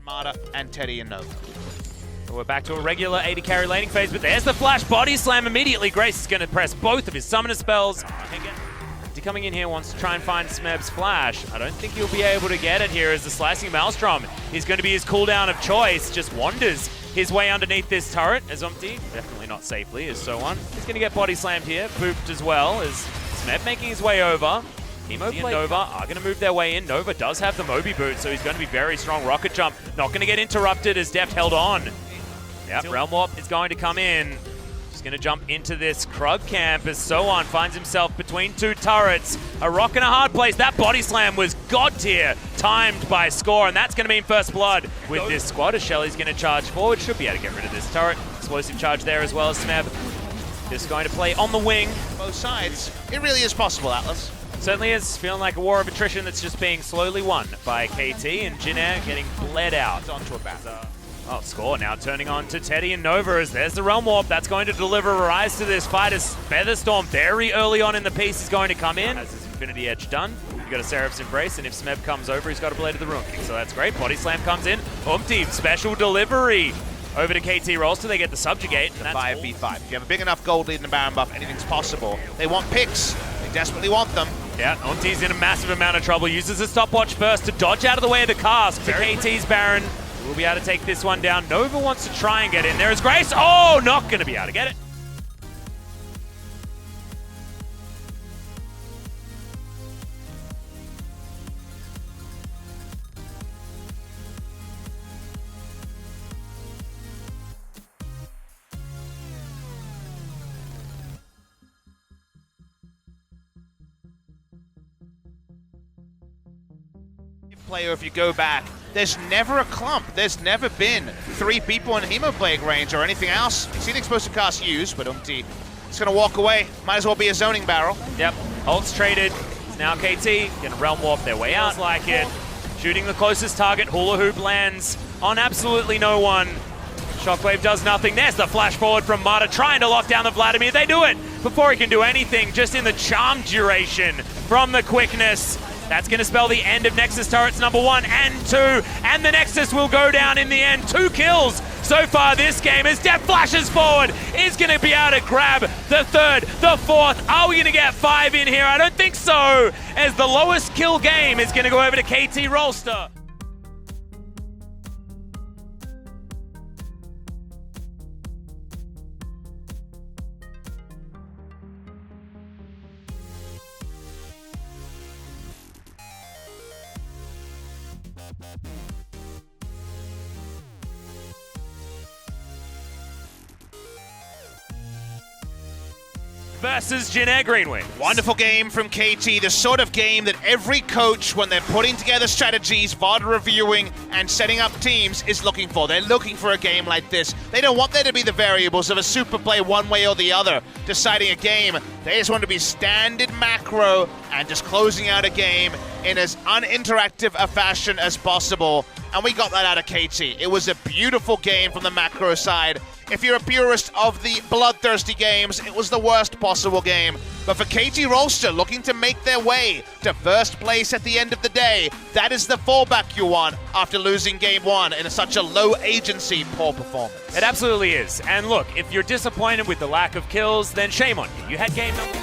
Mata and Teddy and Nova. We're back to a regular 80 carry laning phase, but there's the flash body slam immediately. Grace is going to press both of his summoner spells. He coming in here wants to try and find Smeb's flash. I don't think he'll be able to get it here as the slicing Maelstrom is going to be his cooldown of choice. Just wanders his way underneath this turret as Umpty, definitely not safely, as so on. He's going to get body slammed here, booped as well as Smeb making his way over. Teemo and Nova are going to move their way in. Nova does have the Moby boot, so he's going to be very strong. Rocket jump, not going to get interrupted as Deft held on. Yep, Realm Warp is going to come in. Just going to jump into this Krug camp as Soan finds himself between two turrets. A rock in a hard place. That body slam was god tier, timed by Score, and that's going to mean first blood with this squad as Shelly's going to charge forward. Should be able to get rid of this turret. Explosive charge there as well as Smeb. Just going to play on the wing. Both sides. It really is possible, Atlas. Certainly is. Feeling like a war of attrition that's just being slowly won by KT, and JVNA getting bled out onto a bat. Oh, Score now turning on to Teddy and Nova as there's the Realm Warp. That's going to deliver a rise to this fight as Featherstorm very early on in the piece is going to come in. Has his Infinity Edge done. You've got a Seraph's Embrace, and if Smeb comes over, he's got a Blade of the Ruin King, so that's great. Body Slam comes in. Umpty, special delivery. Over to KT Rolster, they get the Subjugate. The 5v5. If you have a big enough gold lead in the Baron buff, anything's possible. They want picks. They desperately want them. Yeah, Umpty's in a massive amount of trouble. Uses a stopwatch first to dodge out of the way of the cast. For KT's Baron, we'll be able to take this one down. Nova wants to try and get in. There is Grace. Oh, not going to be able to get it. Player, if you go back, there's never a clump. There's never been 3 people in Hemoplague range or anything else. You've seen explosive cast used, but Umpty is going to walk away. Might as well be a zoning barrel. Yep, ult's traded. Now KT gonna Realm Warp their way out like it. Shooting the closest target. Hula Hoop lands on absolutely no one. Shockwave does nothing. There's the flash forward from Mata trying to lock down the Vladimir. They do it before he can do anything, just in the charm duration from the quickness. That's going to spell the end of Nexus turrets number 1 and 2, and the Nexus will go down in the end. 2 kills so far this game as Deft flashes forward, is going to be able to grab the 3rd, the 4th. Are we going to get 5 in here? I don't think so, as the lowest kill game is going to go over to KT Rolster. Versus JVNA Greenwing. Wonderful game from KT, the sort of game that every coach, when they're putting together strategies, VOD reviewing, and setting up teams, is looking for. They're looking for a game like this. They don't want there to be the variables of a super play one way or the other, deciding a game. They just want to be standard macro and just closing out a game in as uninteractive a fashion as possible. And we got that out of KT. It was a beautiful game from the macro side. If you're a purist of the bloodthirsty games, it was the worst possible game. But for KT Rolster looking to make their way to first place at the end of the day, that is the fallback you want after losing game 1 in such a low agency, poor performance. It absolutely is. And look, if you're disappointed with the lack of kills, then shame on you. You had game number...